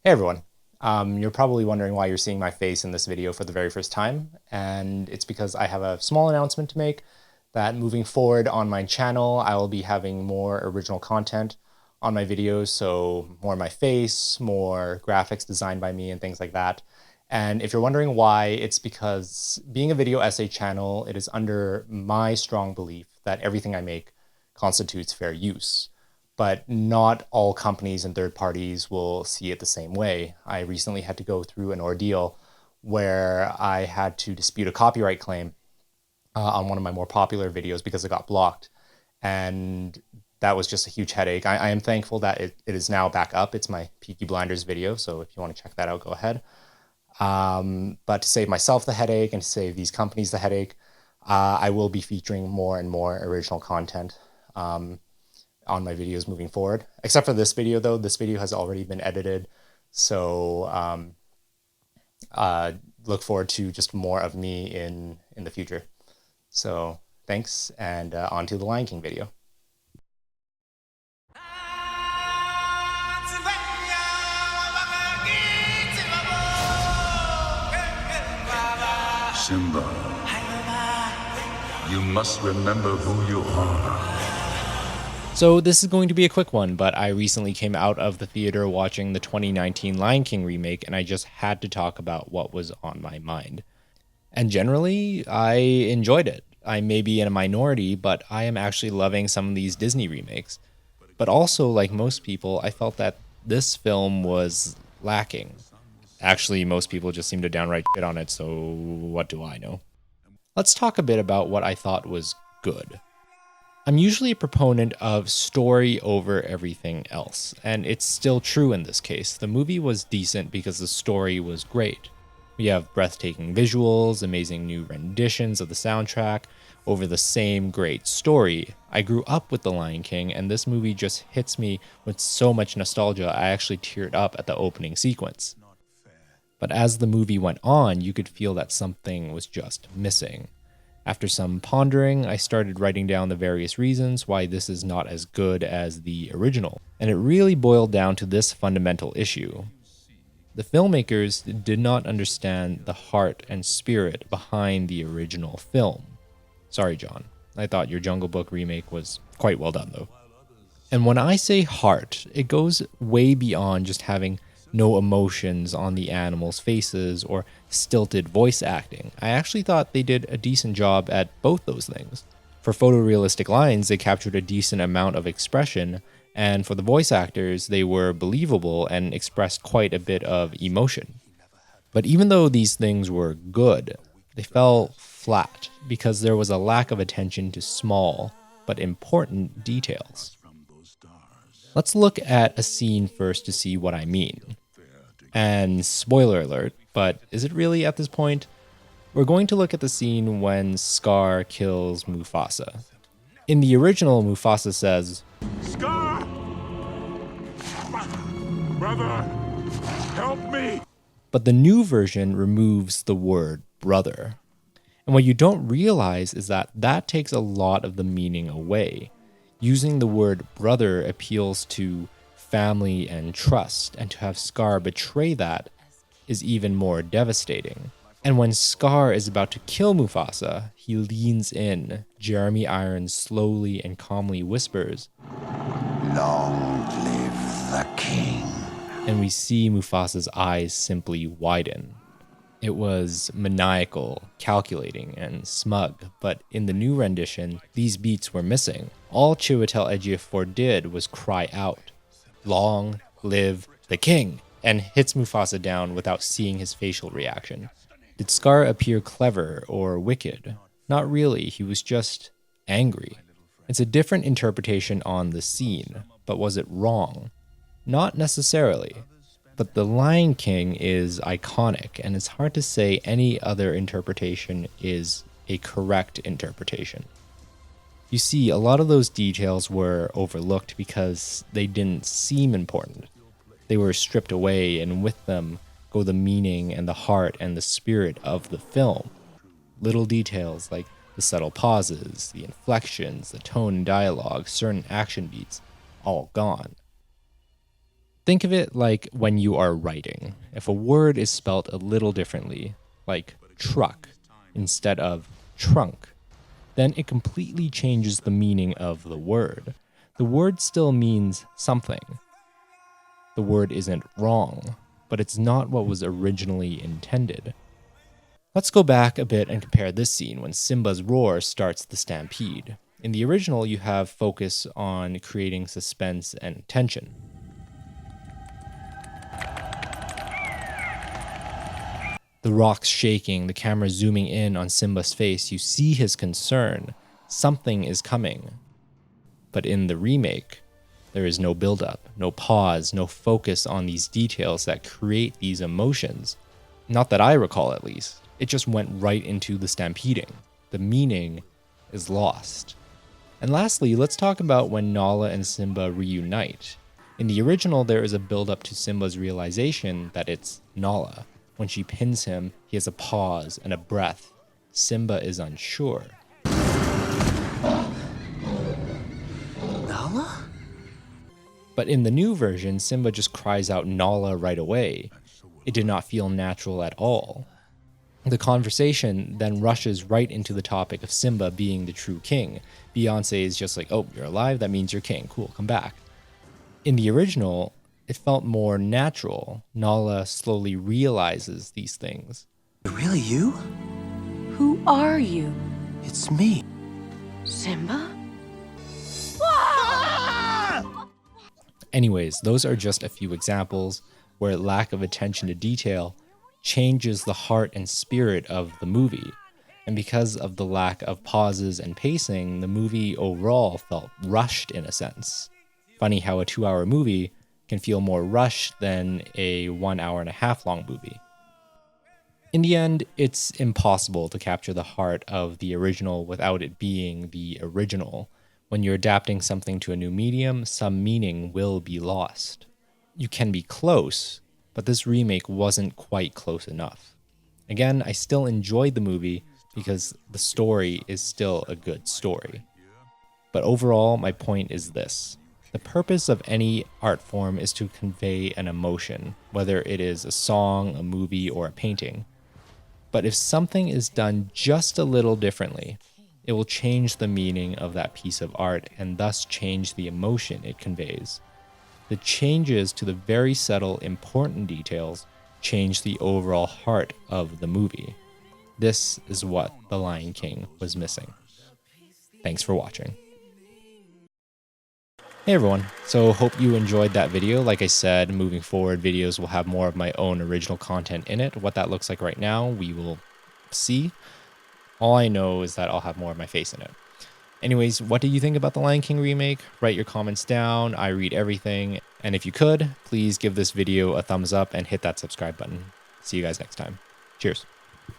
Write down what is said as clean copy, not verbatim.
Hey everyone. You're probably wondering why you're seeing my face in this video for the very first time, and it's because I have a small announcement to make that moving forward on my channel, I will be having more original content on my videos, so more of my face, more graphics designed by me and things like that. And if you're wondering why, it's because being a video essay channel, it is under my strong belief that everything I make constitutes fair use, but not all companies and third parties will see it the same way. I recently had to go through an ordeal where I had to dispute a copyright claim on one of my more popular videos because it got blocked. And that was just a huge headache. I am thankful that it is now back up. It's my Peaky Blinders video, so if you want to check that out, go ahead. But to save myself the headache and to save these companies the headache, I will be featuring more and more original content on my videos moving forward. Except for this video, though. This video has already been edited, so look forward to just more of me in the future. So thanks, and on to the Lion King video. Simba, you must remember who you are. So this is going to be a quick one, but I recently came out of the theater watching the 2019 Lion King remake, and I just had to talk about what was on my mind. And generally, I enjoyed it. I may be in a minority, but I am actually loving some of these Disney remakes. But also, like most people, I felt that this film was lacking. Actually, most people just seem to downright shit on it, so what do I know? Let's talk a bit about what I thought was good. I'm usually a proponent of story over everything else, and it's still true in this case. The movie was decent because the story was great. We have breathtaking visuals, amazing new renditions of the soundtrack over the same great story. I grew up with The Lion King, and this movie just hits me with so much nostalgia I actually teared up at the opening sequence. But as the movie went on, you could feel that something was just missing. After some pondering, I started writing down the various reasons why this is not as good as the original, and it really boiled down to this fundamental issue. The filmmakers did not understand the heart and spirit behind the original film. Sorry, John. I thought your Jungle Book remake was quite well done, though. And when I say heart, it goes way beyond just having no emotions on the animals' faces or stilted voice acting. I actually thought they did a decent job at both those things. For photorealistic lines, they captured a decent amount of expression, and for the voice actors, they were believable and expressed quite a bit of emotion. But even though these things were good, they fell flat because there was a lack of attention to small but important details. Let's look at a scene first to see what I mean. And spoiler alert, but is it really at this point? We're going to look at the scene when Scar kills Mufasa. In the original, Mufasa says, Scar! Brother, help me! but the new version removes the word brother. And what you don't realize is that that takes a lot of the meaning away. Using the word brother appeals to family and trust, and to have Scar betray that is even more devastating. And when Scar is about to kill Mufasa, he leans in. Jeremy Irons slowly and calmly whispers, Long live the king. and we see Mufasa's eyes simply widen. It was maniacal, calculating, and smug, but in the new rendition, these beats were missing. All Chiwetel Ejiofor did was cry out, "Long live the king," and hits Mufasa down without seeing his facial reaction. Did Scar appear clever or wicked? Not really, he was just angry. It's a different interpretation on the scene, but was it wrong? Not necessarily. But The Lion King is iconic, and it's hard to say any other interpretation is a correct interpretation. You see, a lot of those details were overlooked because they didn't seem important. They were stripped away, and with them go the meaning and the heart and the spirit of the film. Little details like the subtle pauses, the inflections, the tone and dialogue, certain action beats, all gone. Think of it like when you are writing. If a word is spelt a little differently, like truck instead of trunk, then it completely changes the meaning of the word. The word still means something. The word isn't wrong, but it's not what was originally intended. Let's go back a bit and compare this scene when Simba's roar starts the stampede. In the original, you have focus on creating suspense and tension. The rocks shaking, the camera zooming in on Simba's face, you see his concern. Something is coming. But in the remake, there is no buildup, no pause, no focus on these details that create these emotions. Not that I recall, at least. It just went right into the stampeding. The meaning is lost. And lastly, let's talk about when Nala and Simba reunite. In the original, there is a buildup to Simba's realization that it's Nala. When she pins him, he has a pause and a breath. Simba is unsure. Nala? But in the new version, Simba just cries out Nala right away. It did not feel natural at all. The conversation then rushes right into the topic of Simba being the true king. Beyonce is just like, oh, you're alive? That means you're king. Cool, come back. In the original, it felt more natural. Nala slowly realizes these things. Really you? Who are you? It's me. Simba? Anyways, those are just a few examples where lack of attention to detail changes the heart and spirit of the movie. And because of the lack of pauses and pacing, the movie overall felt rushed in a sense. Funny how a 2-hour movie can feel more rushed than a 1.5-hour long movie. In the end, it's impossible to capture the heart of the original without it being the original. When you're adapting something to a new medium, some meaning will be lost. You can be close, but this remake wasn't quite close enough. Again, I still enjoyed the movie because the story is still a good story. But overall, my point is this. The purpose of any art form is to convey an emotion, whether it is a song, a movie, or a painting. But if something is done just a little differently, it will change the meaning of that piece of art and thus change the emotion it conveys. The changes to the very subtle, important details change the overall heart of the movie. This is what The Lion King was missing. Thanks for watching. Hey everyone, so hope you enjoyed that video. Like I said, moving forward, videos will have more of my own original content in it. What that looks like right now, we will see. All I know is that I'll have more of my face in it. Anyways, what do you think about the Lion King remake? Write your comments down. I read everything. And if you could, please give this video a thumbs up and hit that subscribe button. See you guys next time. Cheers.